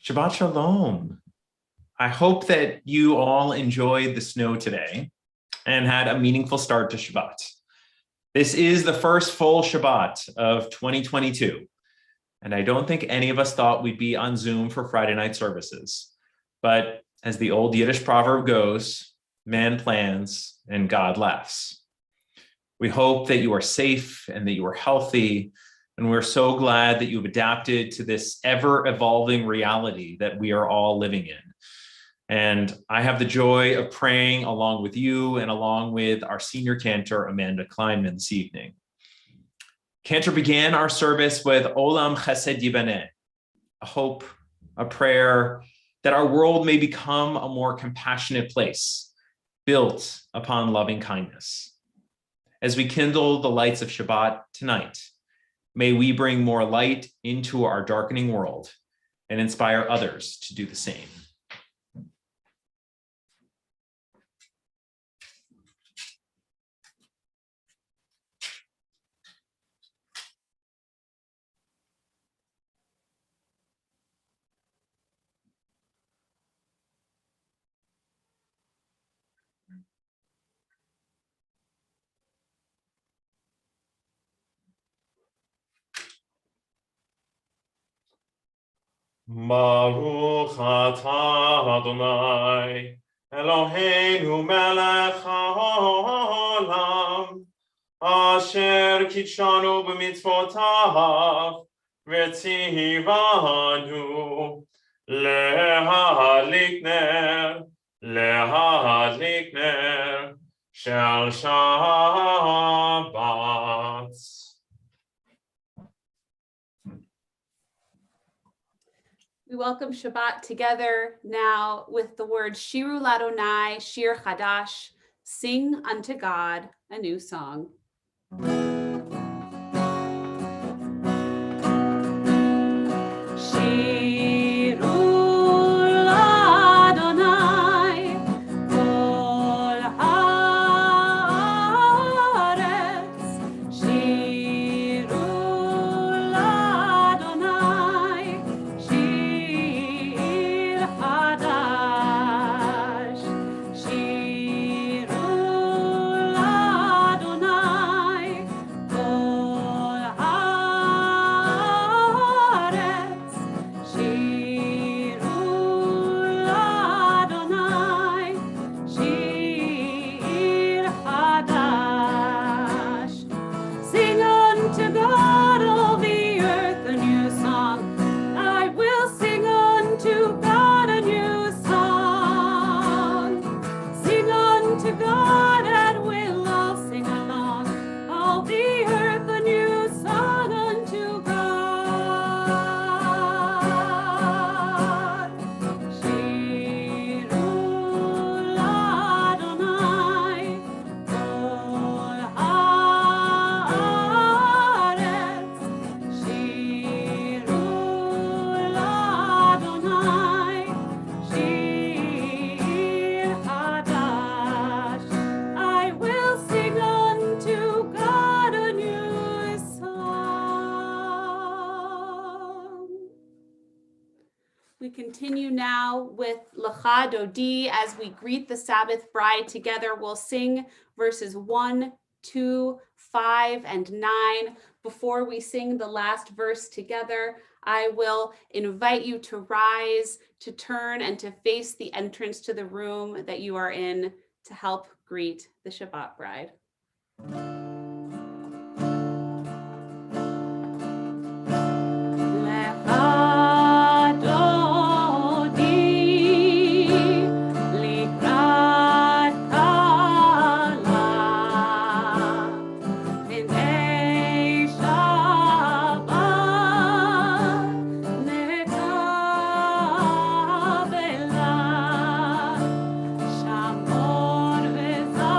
Shabbat Shalom. I hope that you all enjoyed the snow today and had a meaningful start to Shabbat. This is the first full Shabbat of 2022, and I don't think any of us thought we'd be on Zoom for Friday night services. But as the old Yiddish proverb goes, man plans and God laughs. We hope that you are safe and that you are healthy, and we're so glad that you've adapted to this ever-evolving reality that we are all living in. And I have the joy of praying along with you and along with our senior cantor, Amanda Kleinman, this evening. Cantor began our service with Olam Chesed Yibaneh, a hope, a prayer that our world may become a more compassionate place, built upon loving kindness. As we kindle the lights of Shabbat tonight, may we bring more light into our darkening world and inspire others to do the same. Baruch atah Adonai, Eloheinu melech haolam, asher kitshanu b'mitzvotav, v'tzivanu lehadlik ner shel Shabbat. We welcome Shabbat together now with the word Shiru Ladonai, Shir Chadash, sing unto God a new song. We continue now with Lecha Dodi as we greet the Sabbath bride together. We'll sing verses 1, 2, 5, and 9. Before we sing the last verse together, I will invite you to rise, to turn, and to face the entrance to the room that you are in to help greet the Shabbat bride. Shamor v'zachor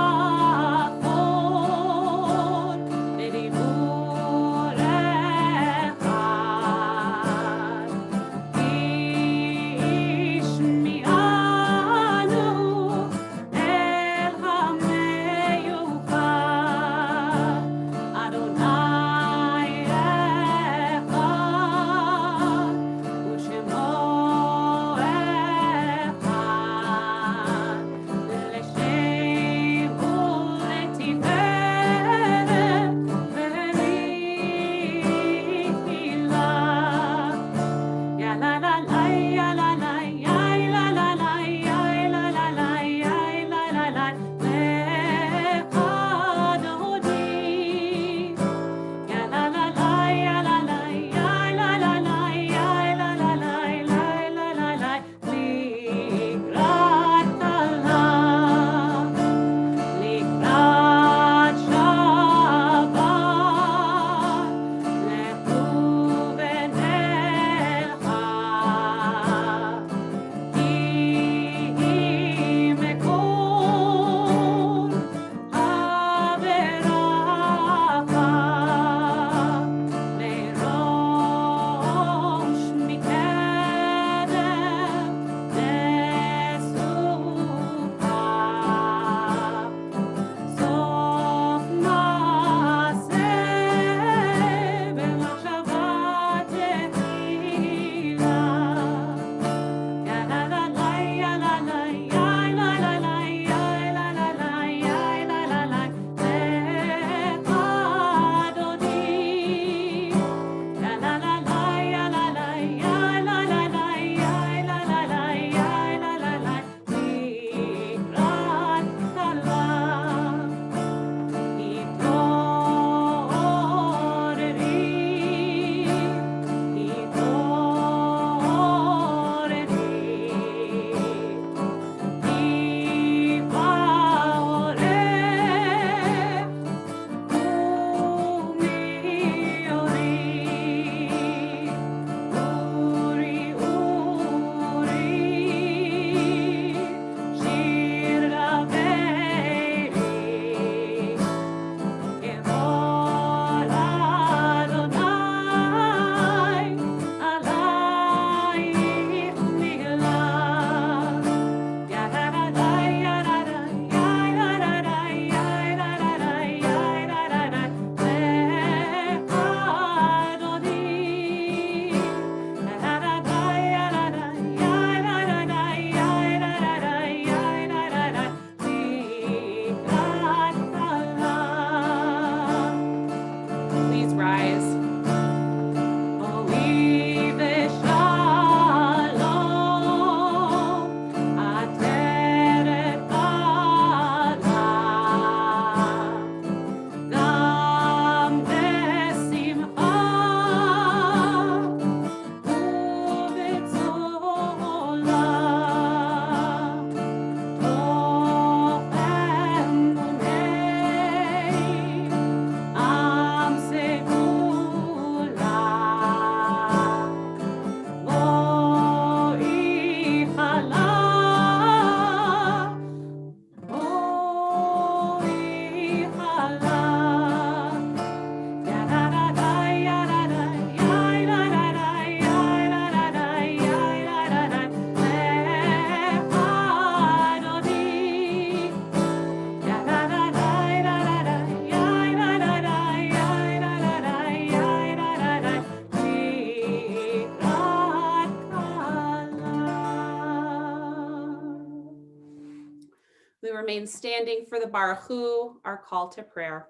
remain standing for the Baruch Hu, our call to prayer.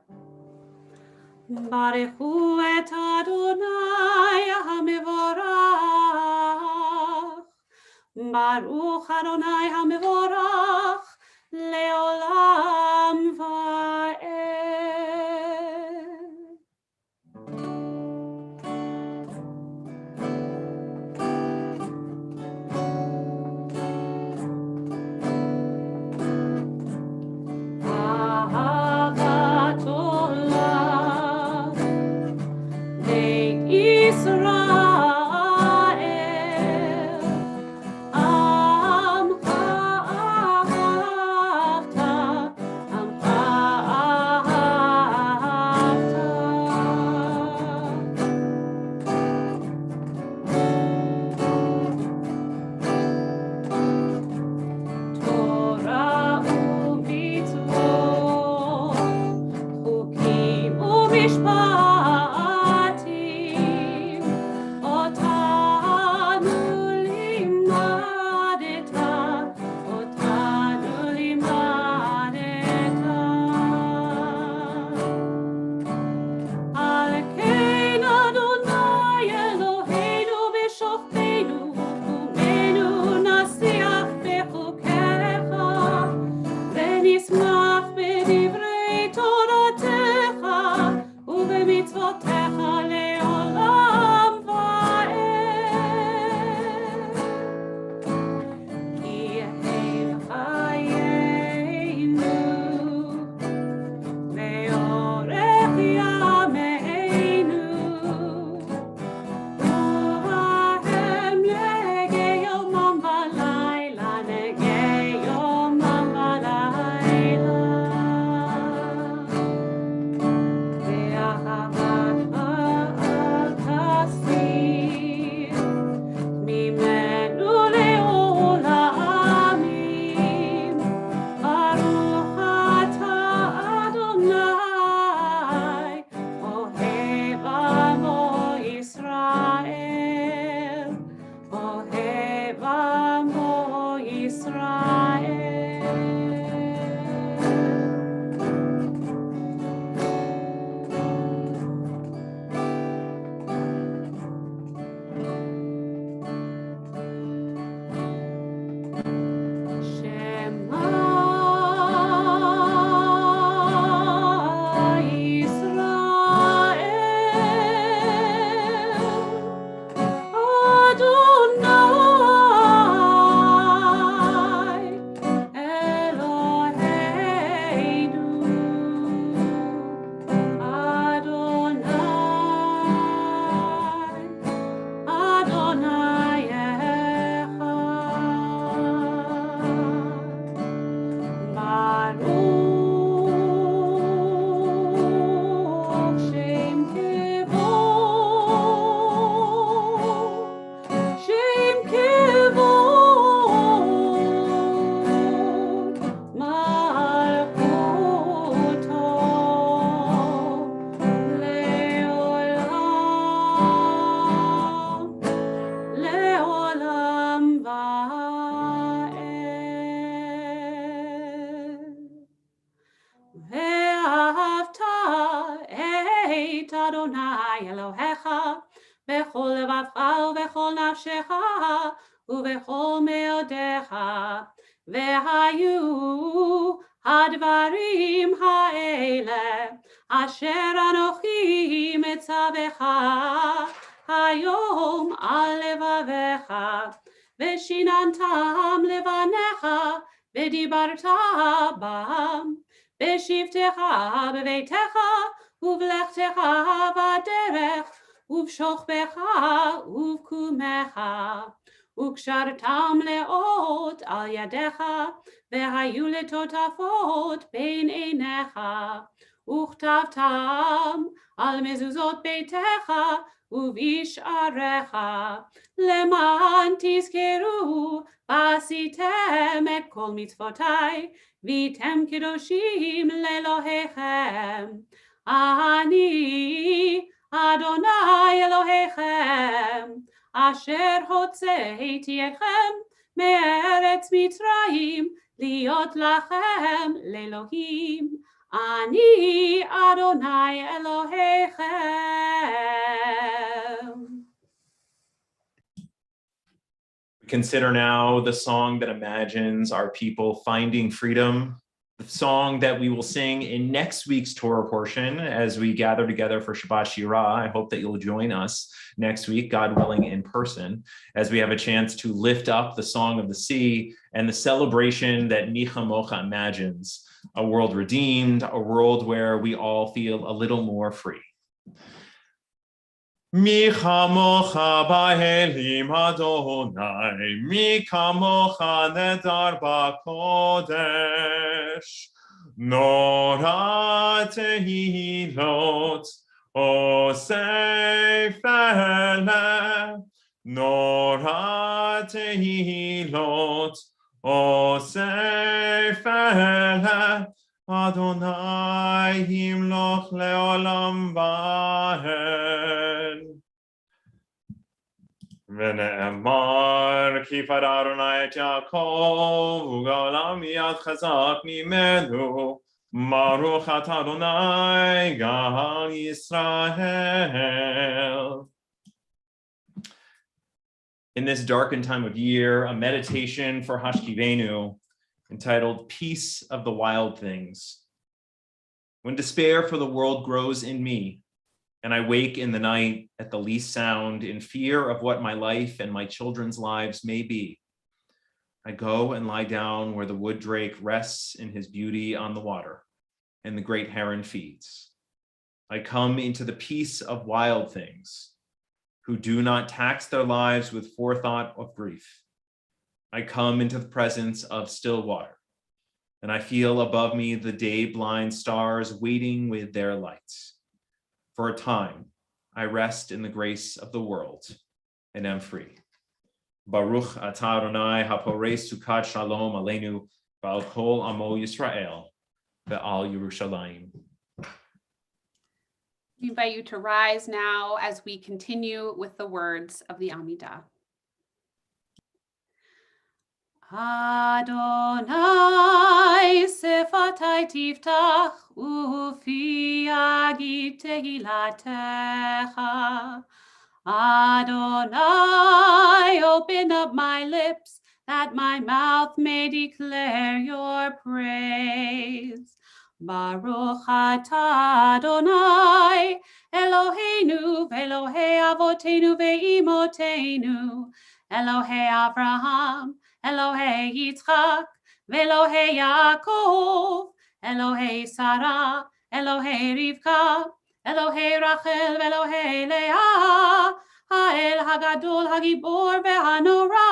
Baruch Hu et Adonai HaMevorach. Baruch Adonai HaMevorach leolam va'ed. Ahavat olam Beit Israel Amcha ahavta Torah u'mitzvot Chukim u'mishpatim Otanu limadeta Al kein Adonai Eloheinu b'shofteinu U'menu nasiach b'chukecha V'nismach b'divrei Toratecha U'b'mitzvotecha le'olam va'ed Ki ein chayenu Le'orech yameinu U'ahem negei yomam v'layla Negei yomam v'layla Ve'ahavat ha'tasir Mimenu le'olamim Baruch atah Adonai Ohev amo Yisrael Ohev amo Yisrael Shema Yisrael Adonai Eloheinu Adonai Echad Baruch Shem Kevod Malchuto Le'olam va'ed Ve'ahavta et Adonai Elohecha B'chol levavcha u'b'chol nafshecha u'b'chol meodecha Ve'hayu hadvarim ha'ele Asher anochi metzavecha Hayom al levavecha Ve'shinantam levanecha Ve'dibarta bam B'shivtecha b'veitecha Uv'lechtecha b'derech Uv'shochbecha uv'kumecha U'kshartam le'ot al yadecha Ve'hayu letotafot bein einecha Uchtavtam al mezuzot beitecha Uv'isharecha Leman tizkeru Basitem et kol mitzvotai Vitem kedoshim lelohechem Ani Adonai להיות לכם לאלוהים, אני אדוני אלוהיכם. Consider now the song that imagines our people finding freedom, the song that we will sing in next week's Torah portion as we gather together for Shabbat Shirah. I hope that you'll join us next week, God willing, in person, as we have a chance to lift up the Song of the Sea and the celebration that Mi Chamocha imagines, a world redeemed, a world where we all feel a little more free. Mi chamocha ba'elim Adonai, mi kamocha nedar ba'kodesh, Nora tehilot osef ele, Nora tehilot osef ele, Adonai himloch leolam va'ed. ונאמר כי פדה אדוני את יעקב וגאלם מיד חזק ממנו ברוך אתה אדוני גאל ישראל. In this darkened time of year, a meditation for Hashkivenu entitled Peace of the Wild Things. When despair for the world grows in me, and I wake in the night at the least sound in fear of what my life and my children's lives may be, I go and lie down where the wood drake rests in his beauty on the water, and the great heron feeds. I come into the peace of wild things, who do not tax their lives with forethought of grief. I come into the presence of still water, and I feel above me the day-blind stars waiting with their lights. For a time, I rest in the grace of the world and am free. Baruch atah Adonai haporei sukat shalom aleinu v'al kol amo Yisrael ve'al Yerushalayim. We invite you to rise now as we continue with the words of the Amidah. Adonai sefatai tiftach ufi yagid tehilatecha. Adonai, open up my lips that my mouth may declare your praise. Baruch atah Adonai Eloheinu ve'Elohei avotenu ve'imotenu, Elohei Avraham, Elohei Yitzchak, ve'Elohei Yaakov, Elohei Sarah, Elohei Rivka, Elohei Rachel, ve'Elohei Leah, Ha'el Hagadol Hagibor ve'Hanora,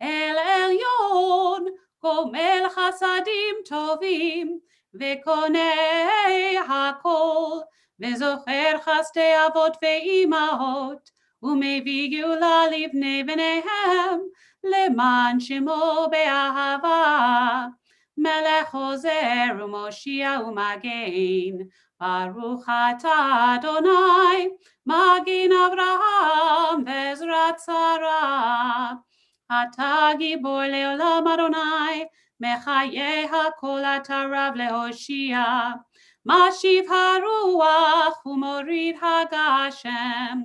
El Elyon, Gomel Chasadim Tovim, ve'Konei Hakol, ve'Zocher Chastei Avot ve'Imahot, Umevi Geula Livnei Bneihem, Leman Shemo be'ahava, Melech Hozer u'Moshiach u'Magen, Baruch atah Adonai, Magen Avraham ve'Ezrat Sarah, Atah Gibor le'olam Adonai, Mechayeh hakol atah Rav le'Hoshia, Mashiv haruach u'morid hagashem,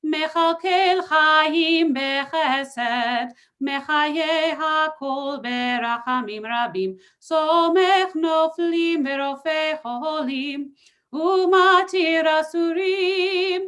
Mechalkel chayim bechesed, Mechayeh hakol berachamim rabim, Somech noflim verofeh cholim, Umatir asurim,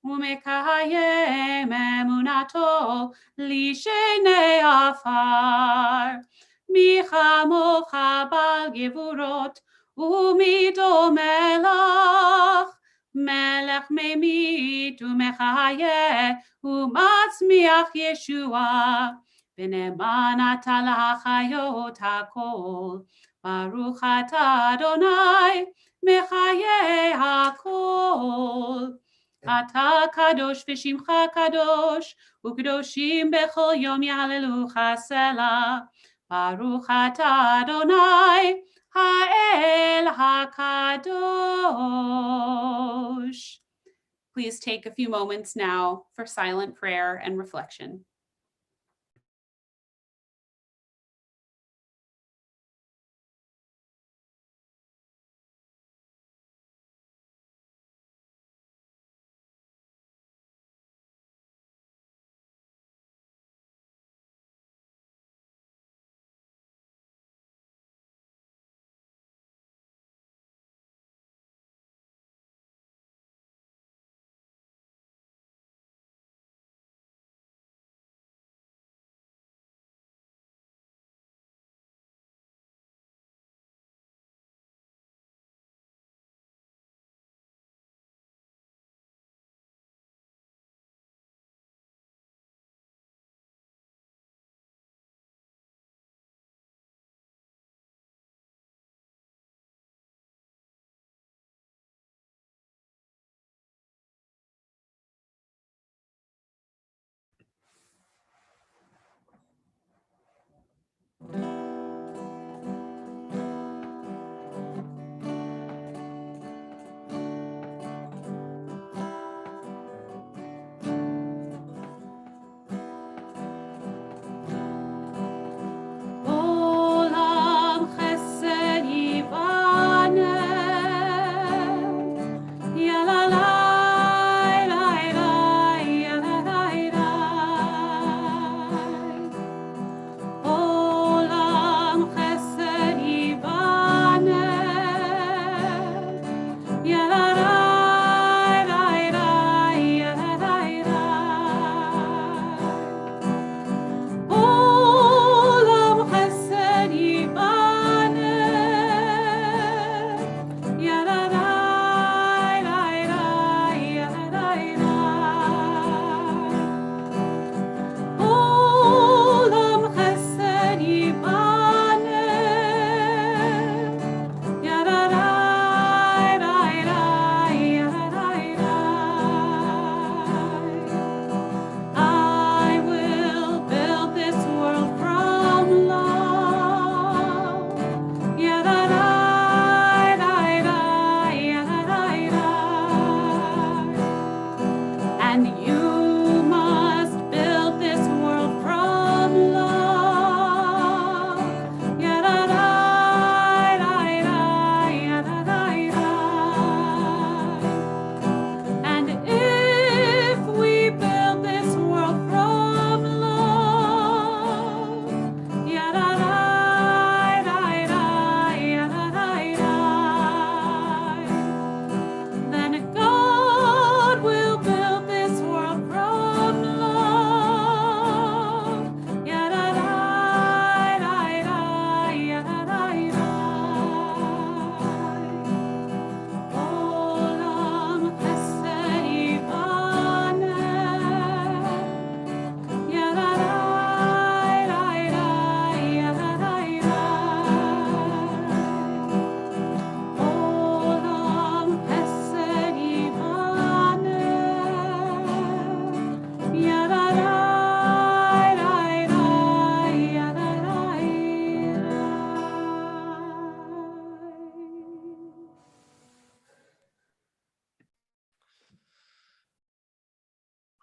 Umekayem emunato lishenei afar. Mi chamocha bal gevurot, Umido melach, Melech memit umechayeh, umatzmiach Yeshua, v'ne'eman ata lahachayot hakol. Baruch atah Adonai, mechayeh hakol. Ata kadosh v'shimcha kadosh, u'kedoshim bechol yom yahalelucha selah. Baruch atah Adonai, Ha'el HaKadosh. Please take a few moments now for silent prayer and reflection.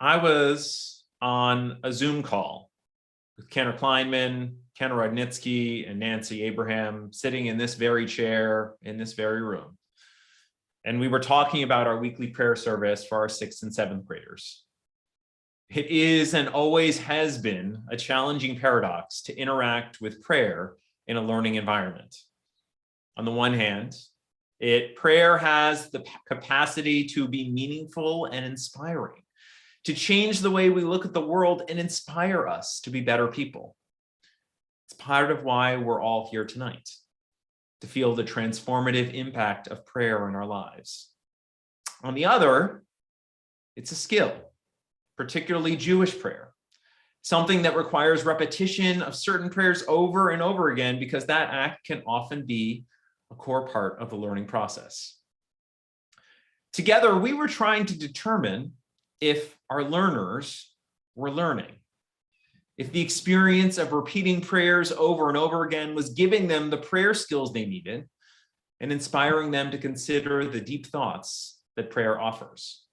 I was on a Zoom call with Kenner Kleinman, Kenner Rudnitsky, and Nancy Abraham sitting in this very chair in this very room. And we were talking about our weekly prayer service for our 6th and 7th graders. It is and always has been a challenging paradox to interact with prayer in a learning environment. On the one hand, prayer has the capacity to be meaningful and inspiring, to change the way we look at the world and inspire us to be better people. It's part of why we're all here tonight, to feel the transformative impact of prayer in our lives. On the other, it's a skill, particularly Jewish prayer, something that requires repetition of certain prayers over and over again, because that act can often be a core part of the learning process. Together, we were trying to determine if our learners were learning, if the experience of repeating prayers over and over again was giving them the prayer skills they needed and inspiring them to consider the deep thoughts that prayer offers.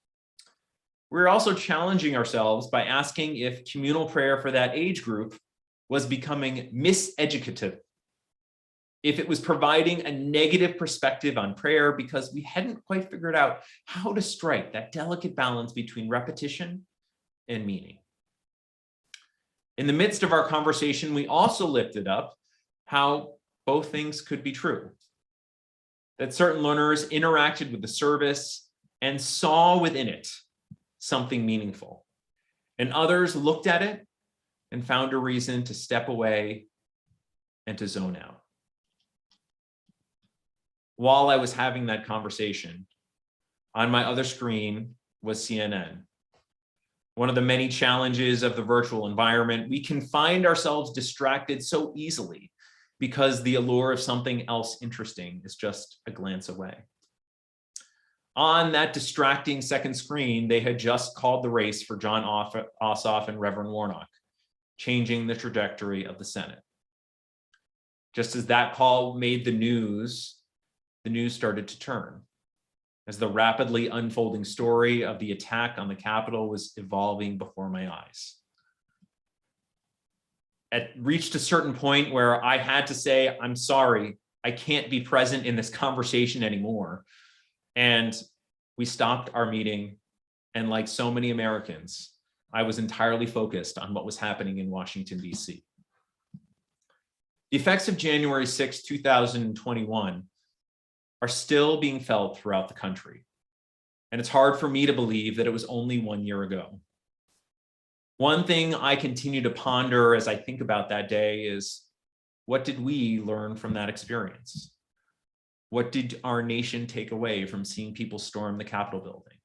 We're also challenging ourselves by asking if communal prayer for that age group was becoming miseducative, if it was providing a negative perspective on prayer because we hadn't quite figured out how to strike that delicate balance between repetition and meaning. In the midst of our conversation, we also lifted up how both things could be true, that certain learners interacted with the service and saw within it something meaningful, and others looked at it and found a reason to step away and to zone out. While I was having that conversation, on my other screen was CNN. One of the many challenges of the virtual environment, we can find ourselves distracted so easily because the allure of something else interesting is just a glance away. On that distracting second screen, they had just called the race for John Ossoff and Reverend Warnock, changing the trajectory of the Senate. Just as that call made the news started to turn, as the rapidly unfolding story of the attack on the Capitol was evolving before my eyes. It reached a certain point where I had to say, I'm sorry, I can't be present in this conversation anymore. And we stopped our meeting, and like so many Americans, I was entirely focused on what was happening in Washington, D.C. The effects of January 6, 2021 are still being felt throughout the country. And it's hard for me to believe that it was only 1 year ago. One thing I continue to ponder as I think about that day is, what did we learn from that experience? What did our nation take away from seeing people storm the Capitol building?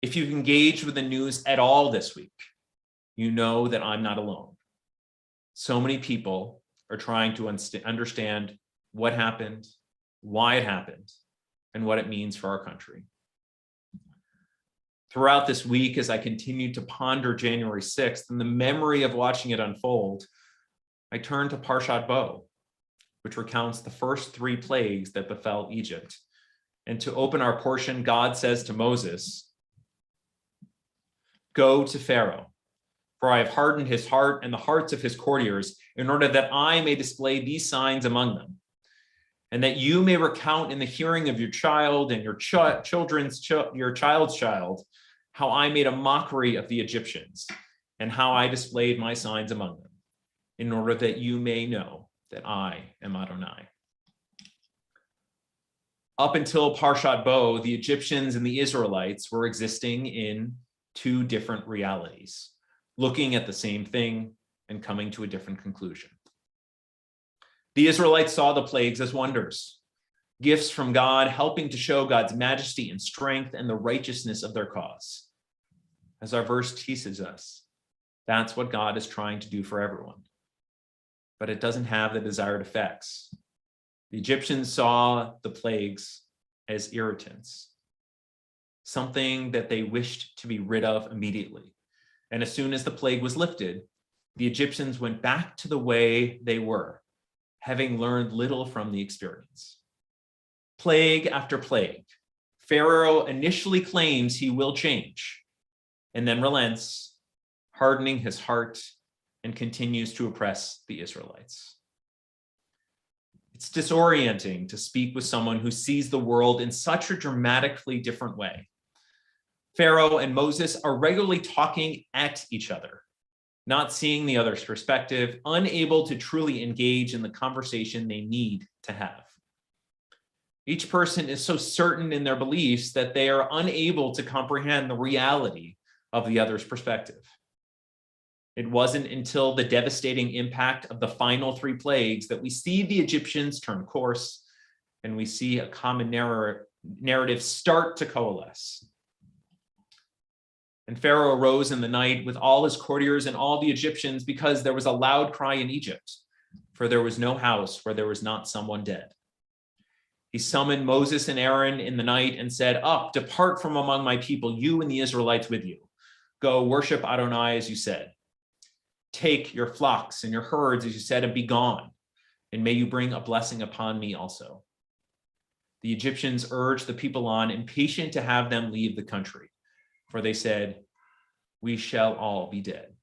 If you've engaged with the news at all this week, you know that I'm not alone. So many people are trying to understand what happened, why it happened, and what it means for our country. Throughout this week, as I continued to ponder January 6th and the memory of watching it unfold, I turned to Parshat Bo, which recounts the first 3 plagues that befell Egypt. And to open our portion, God says to Moses, "Go to Pharaoh, for I have hardened his heart and the hearts of his courtiers, in order that I may display these signs among them, and that you may recount in the hearing of your child and your child's child, how I made a mockery of the Egyptians, and how I displayed my signs among them, in order that you may know that I am Adonai." Up until Parshat Bo, the Egyptians and the Israelites were existing in 2 different realities, looking at the same thing and coming to a different conclusion. The Israelites saw the plagues as wonders, gifts from God, helping to show God's majesty and strength and the righteousness of their cause. As our verse teaches us, that's what God is trying to do for everyone. But it doesn't have the desired effects. The Egyptians saw the plagues as irritants, something that they wished to be rid of immediately. And as soon as the plague was lifted, the Egyptians went back to the way they were, having learned little from the experience. Plague after plague, Pharaoh initially claims he will change, and then relents, hardening his heart, and continues to oppress the Israelites. It's disorienting to speak with someone who sees the world in such a dramatically different way. Pharaoh and Moses are regularly talking at each other, not seeing the other's perspective, unable to truly engage in the conversation they need to have. Each person is so certain in their beliefs that they are unable to comprehend the reality of the other's perspective. It wasn't until the devastating impact of the final 3 plagues that we see the Egyptians turn course and we see a common narrative start to coalesce. And Pharaoh arose in the night with all his courtiers and all the Egyptians because there was a loud cry in Egypt, for there was no house where there was not someone dead. He summoned Moses and Aaron in the night and said, "Up, depart from among my people, you and the Israelites with you. Go worship Adonai as you said. Take your flocks and your herds as you said, and be gone, and may you bring a blessing upon me also." The Egyptians urged the people on, impatient to have them leave the country, for they said, "We shall all be dead."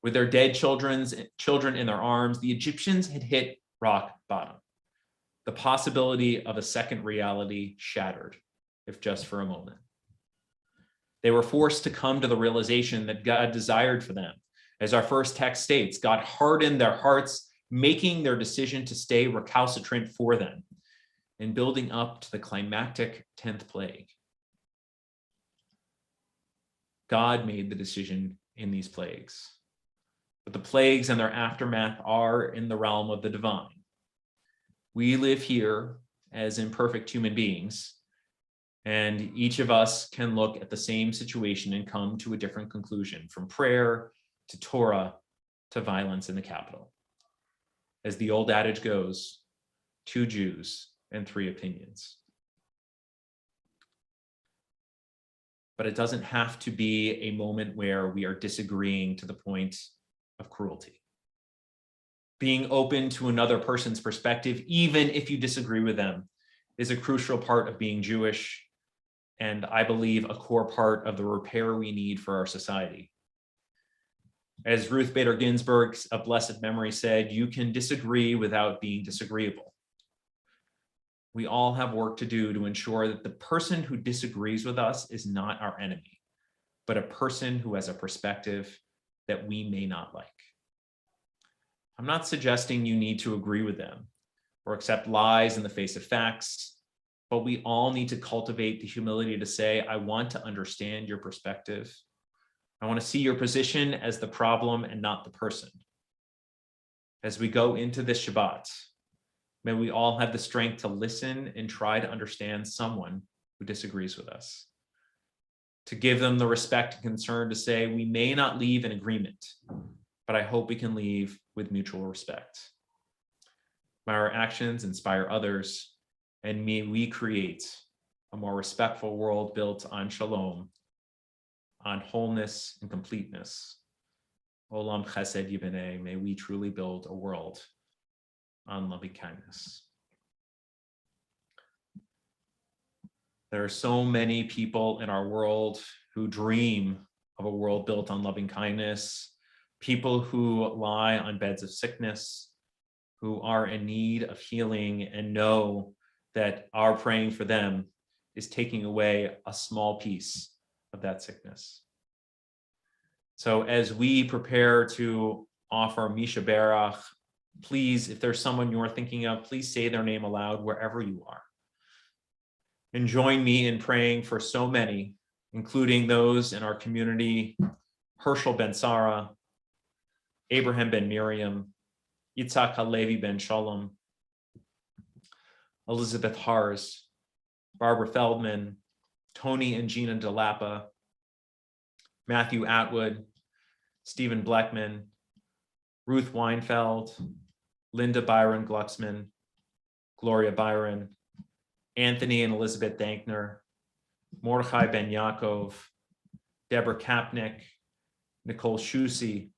With their dead children in their arms, the Egyptians had hit rock bottom. The possibility of a second reality shattered, if just for a moment. They were forced to come to the realization that God desired for them. As our first text states, God hardened their hearts, making their decision to stay recalcitrant for them and building up to the climactic 10th plague. God made the decision in these plagues, but the plagues and their aftermath are in the realm of the divine. We live here as imperfect human beings, and each of us can look at the same situation and come to a different conclusion, from prayer to Torah to violence in the Capitol. As the old adage goes, 2 Jews and 3 opinions. But it doesn't have to be a moment where we are disagreeing to the point of cruelty. Being open to another person's perspective, even if you disagree with them, is a crucial part of being Jewish, and I believe a core part of the repair we need for our society. As Ruth Bader Ginsburg of blessed memory said, "You can disagree without being disagreeable." We all have work to do to ensure that the person who disagrees with us is not our enemy, but a person who has a perspective that we may not like. I'm not suggesting you need to agree with them or accept lies in the face of facts, but we all need to cultivate the humility to say, "I want to understand your perspective. I want to see your position as the problem and not the person." As we go into this Shabbat, may we all have the strength to listen and try to understand someone who disagrees with us, to give them the respect and concern to say, we may not leave in agreement, but I hope we can leave with mutual respect. May our actions inspire others, and may we create a more respectful world built on shalom, on wholeness and completeness. Olam chesed yibeneh, may we truly build a world on loving kindness. There are so many people in our world who dream of a world built on loving kindness, people who lie on beds of sickness, who are in need of healing and know that our praying for them is taking away a small piece of that sickness. So as we prepare to offer Misha Berach, please, if there's someone you're thinking of, please say their name aloud wherever you are. And join me in praying for so many, including those in our community, Herschel ben Sarah, Abraham ben Miriam, Yitzhak Halevi ben Shalom, Elizabeth Hars, Barbara Feldman, Tony and Gina DeLappa, Matthew Atwood, Stephen Bleckman, Ruth Weinfeld, Linda Byron Glucksman, Gloria Byron, Anthony and Elizabeth Dankner, Mordechai Ben Yaakov, Deborah Kapnick, Nicole Shusi,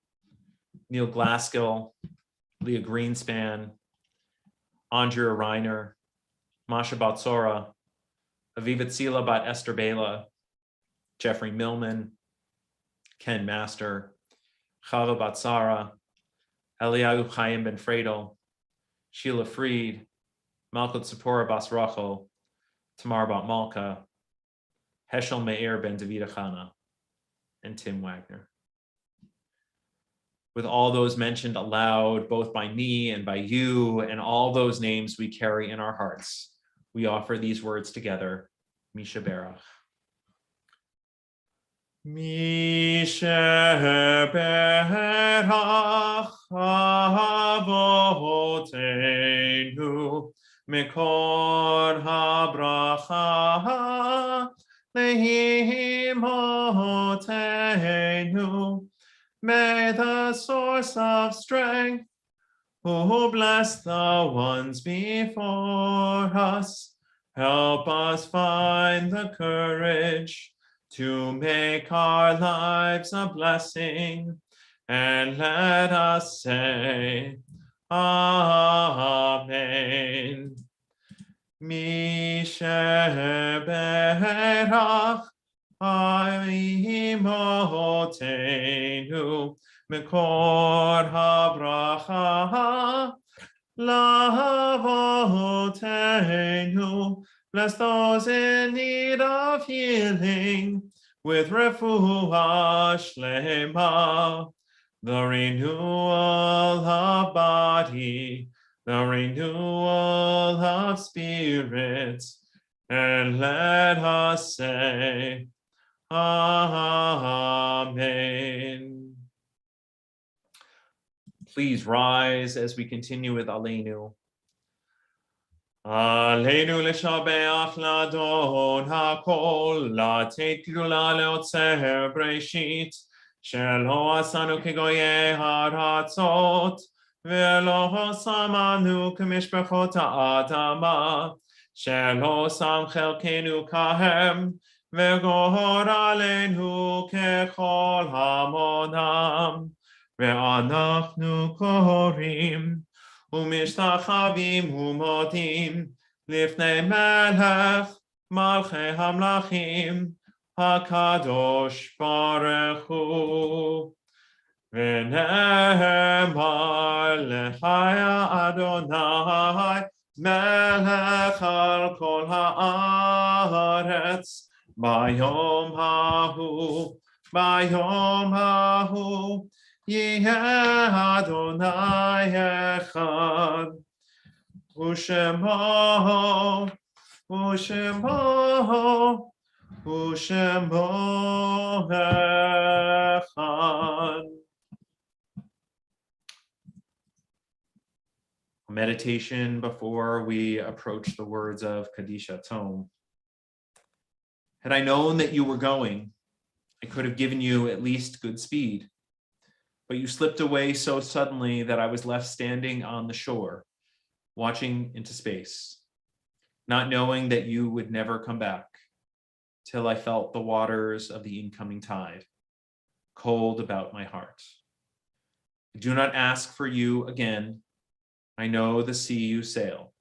Neil Glaskill, Leah Greenspan, Andrea Reiner, Masha Batsora, Aviva Tzila Bat Esther Bela, Jeffrey Millman, Ken Master, Chava Batsara, Eliyahu Chaim Ben Fredel, Sheila Freed, Malkut Tzipora Bas Rachel, Tamar Bat Malka, Heschel Meir Ben David Achana, and Tim Wagner. With all those mentioned aloud, both by me and by you, and all those names we carry in our hearts, we offer these words together, Misha Berach. Misha Berach Avotenu Mekor HaBracha Lehimotenu. May the source of strength, who bless the ones before us, help us find the courage to make our lives a blessing, and let us say, Amen. Mishe Berach Imotenu Mekor HaBracha Lavotenu. Bless those in need of healing with refuah shlema, the renewal of body, the renewal of spirits, and let us say, Amen. Please rise as we continue with Aleinu. Aleinu l'shabeach l'adon hakol, לתת גדולה לעוצר בראשית, שלא עשנו כגויי הארצות, ולא שמנו כמשפחות האדמה, שלא שם חלקנו כהם, וגורלנו ככל המונם, ואנחנו קוראים ומשתחווים ומודים לפני מלך מלכי המלכים הקדוש ברוך הוא. ונאמר לך יא אדוני מלך על כל הארץ, ביום ההוא יהיה אדוני אחד, ושמו אחד. Meditation before we approach the words of Kadisha Tome. Had I known that you were going, I could have given you at least good speed, but you slipped away so suddenly that I was left standing on the shore, watching into space, not knowing that you would never come back, till I felt the waters of the incoming tide, cold about my heart. I do not ask for you again. I know the sea you sail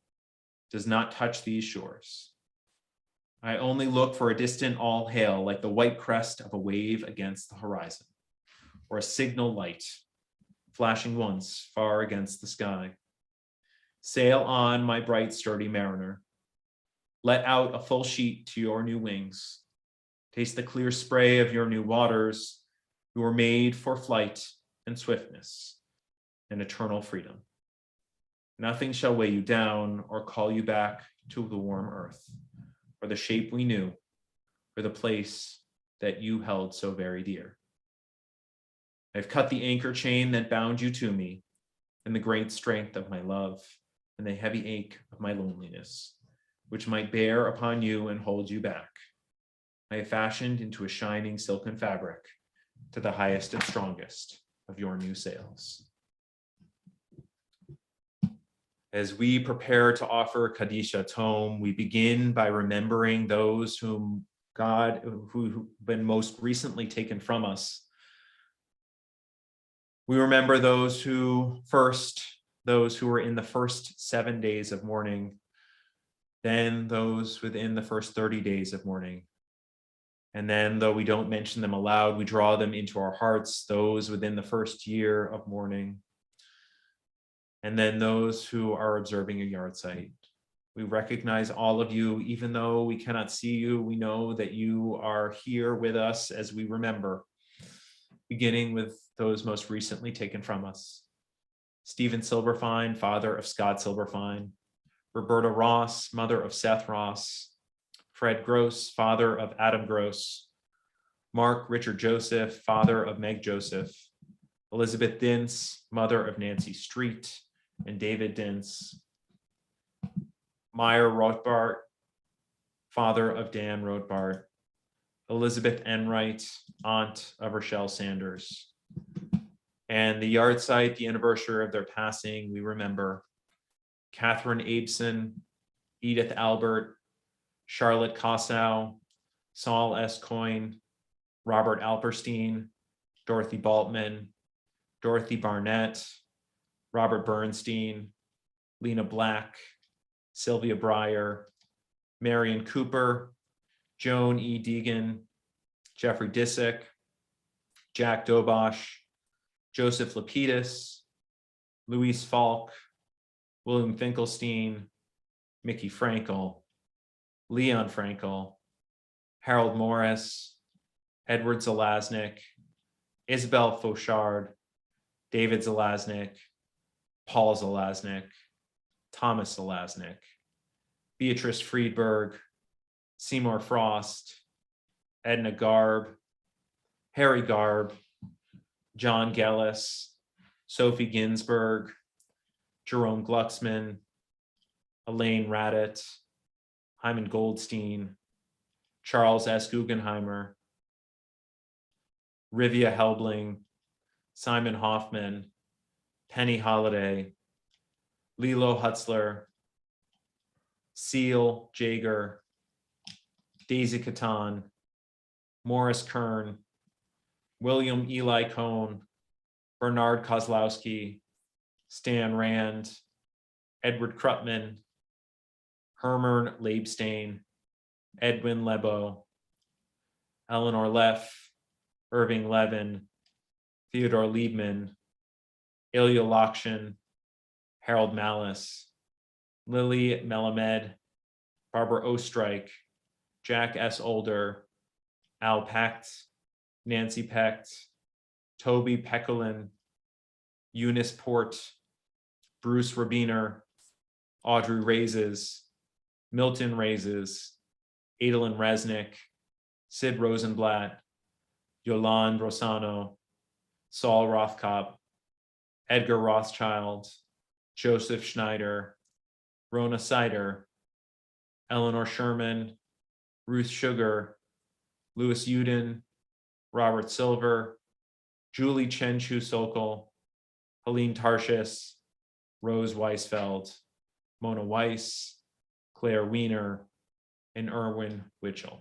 does not touch these shores. I only look for a distant all hail, like the white crest of a wave against the horizon, or a signal light flashing once far against the sky. Sail on, my bright, sturdy mariner. Let out a full sheet to your new wings. Taste the clear spray of your new waters. You were made for flight and swiftness and eternal freedom. Nothing shall weigh you down or call you back to the warm earth, or the shape we knew, or the place that you held so very dear. I've cut the anchor chain that bound you to me, and the great strength of my love, and the heavy ache of my loneliness, which might bear upon you and hold you back. I have fashioned into a shining silken fabric to the highest and strongest of your new sails. As we prepare to offer Kadisha Tome, we begin by remembering those who've been most recently taken from us. We remember those who were in the first 7 days of mourning, then those within the first 30 days of mourning, And then, though we don't mention them aloud, we draw them into our hearts, those within the first year of mourning. And then those who are observing a yard site. We recognize all of you, even though we cannot see you, we know that you are here with us as we remember, beginning with those most recently taken from us. Stephen Silverfine, father of Scott Silverfine, Roberta Ross, mother of Seth Ross, Fred Gross, father of Adam Gross, Mark Richard Joseph, father of Meg Joseph, Elizabeth Dintz, mother of Nancy Street and David Dintz, Meyer Rothbart, father of Dan Rothbart, Elizabeth Enright, aunt of Rochelle Sanders. And the yard site, the anniversary of their passing, we remember Catherine Abeson, Edith Albert, Charlotte Kossow, Saul S. Coyne, Robert Alperstein, Dorothy Baltman, Dorothy Barnett, Robert Bernstein, Lena Black, Sylvia Breyer, Marion Cooper, Joan E. Deegan, Jeffrey Disick, Jack Dobosh, Joseph Lapidus, Louise Falk, William Finkelstein, Mickey Frankel, Leon Frankel, Harold Morris, Edward Zelaznik, Isabel Fauchard, David Zelaznik, Paul Zelaznik, Thomas Zelaznik, Beatrice Friedberg, Seymour Frost, Edna Garb, Harry Garb, John Gellis, Sophie Ginsburg, Jerome Glucksman, Elaine Raddat, Hyman Goldstein, Charles S. Guggenheimer, Rivia Helbling, Simon Hoffman, Penny Holiday, Lilo Hutzler, Seal Jaeger, Daisy Catan, Morris Kern, William Eli Cohn, Bernard Kozlowski, Stan Rand, Edward Krupman, Herman Leibstein, Edwin Lebo, Eleanor Leff, Irving Levin, Theodore Liebman, Ilya Lakshin, Harold Malice, Lily Melamed, Barbara Ostrike, Jack S. Older, Al Pecht, Nancy Pecht, Toby Peckelin, Eunice Port, Bruce Rabiner, Audrey Raises, Milton Raises, Adolin Resnick, Sid Rosenblatt, Yolande Rosano, Saul Rothkopf, Edgar Rothschild, Joseph Schneider, Rona Sider, Eleanor Sherman, Ruth Sugar, Louis Uden, Robert Silver, Julie Chen-Chu Sokol, Helene Tarshis, Rose Weisfeld, Mona Weiss, Claire Wiener, and Erwin Witchell.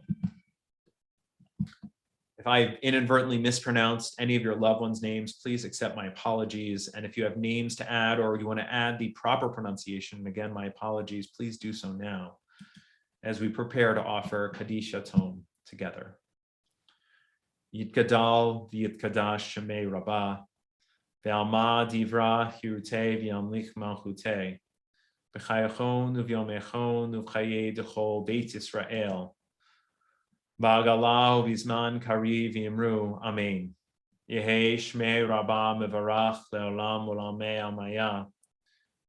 If I inadvertently mispronounced any of your loved ones' names, please accept my apologies. And if you have names to add or you want to add the proper pronunciation, again, my apologies, please do so now as we prepare to offer Kaddish Tome together. Yitgadal v'yitkadash shemei rabbah, ve'alma divra hirutei v'yamlich malchutei, v'chayachon u'vyomechon u'chayei d'chol Beit Yisrael, v'agalah u'vizman kari v'yimru, amen. Yehei shmei rabbah mevarach le'olam u'lamei amaya,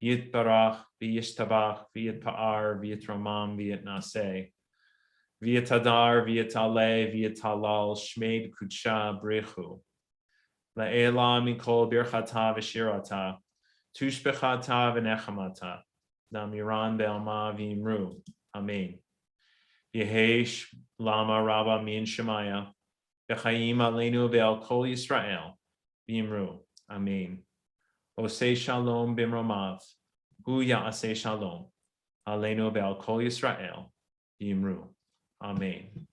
yitbarach v'yishtabach v'yitpa'ar v'yitramam v'yitnaseh, v'yitadar v'yitaleh v'yitalal shmeid kudsha brichu, la'ela mikol birchata v'shirata, tushbechata v'nechamata, namiran be'alma v'yimru, amen. Yehesh lama rabba min shemaya, v'chayim aleinu ve'al kol Yisrael, v'yimru, amen. Osei shalom b'mromav, hu ya'aseh shalom, aleinu ve'al kol Yisrael, v'yimru, amen.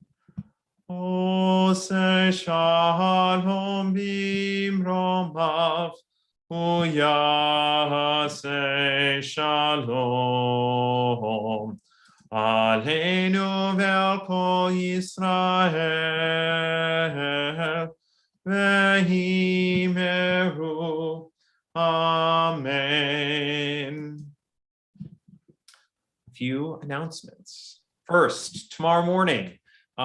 Osei shalom b'mromav, hu ya'aseh shalom, Aleinu ve'al kol Yisrael ve'himeru. Amen. A few announcements. First, tomorrow morning,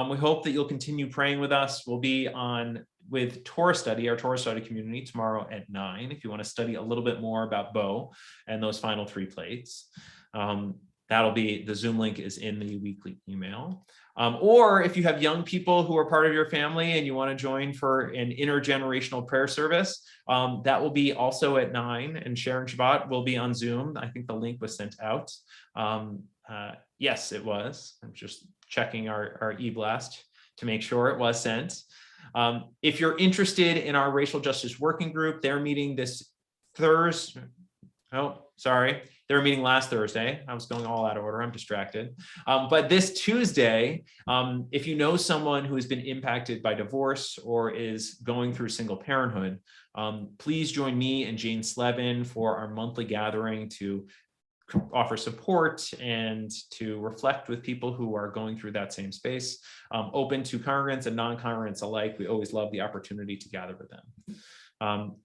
we hope that you'll continue praying with us. We'll be on with Torah study, our Torah study community, tomorrow at 9. If you want to study a little bit more about Bo and those final 3 plates, that'll be, the Zoom link is in the weekly email. Or if you have young people who are part of your family and you want to join for an intergenerational prayer service, that will be also at 9, and Sharing Shabbat will be on Zoom. I think the link was sent out. Yes, it was. I'm just checking our e-blast to make sure it was sent. If you're interested in our racial justice working group, they're meeting this Thursday. Oh, sorry. They were meeting last Thursday. I was going all out of order. I'm distracted. But this Tuesday, if you know someone who has been impacted by divorce or is going through single parenthood, please join me and Jane Slevin for our monthly gathering to offer support and to reflect with people who are going through that same space, open to congregants and non-congregants alike. We always love the opportunity to gather with them.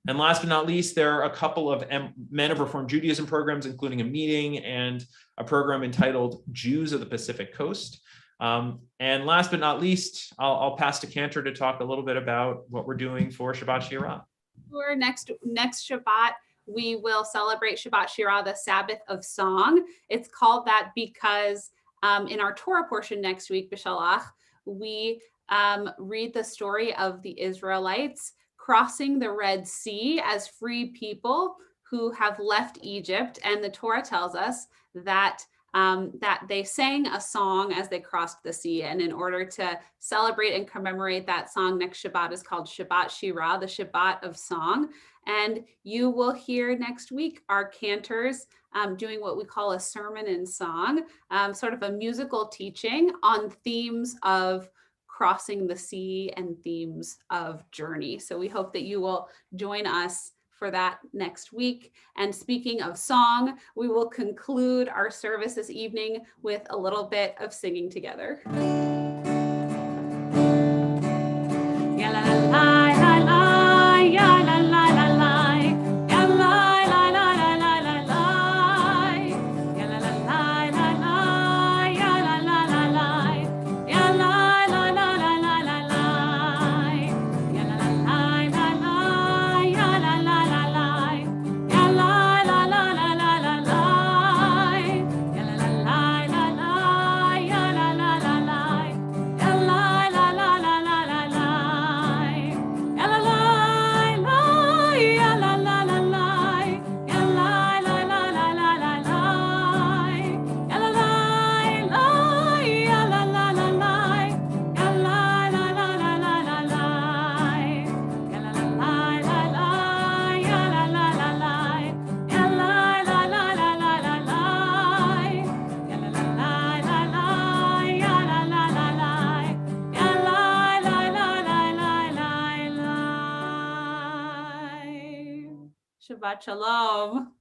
And last but not least, there are a couple of Men of Reformed Judaism programs, including a meeting and a program entitled Jews of the Pacific Coast. And last but not least, I'll pass to Cantor to talk a little bit about what we're doing for Shabbat Shirah. For next Shabbat, we will celebrate Shabbat Shirah, the Sabbath of Song. It's called that because in our Torah portion next week, B'Shalach, we read the story of the Israelites crossing the Red Sea as free people who have left Egypt. And the Torah tells us that that they sang a song as they crossed the sea. And in order to celebrate and commemorate that song, next Shabbat is called Shabbat Shirah, the Shabbat of Song. And you will hear next week our cantors doing what we call a sermon in song, sort of a musical teaching on themes of crossing the sea and themes of journey. So we hope that you will join us for that next week. And speaking of song, we will conclude our service this evening with a little bit of singing together. Shabbat Shalom.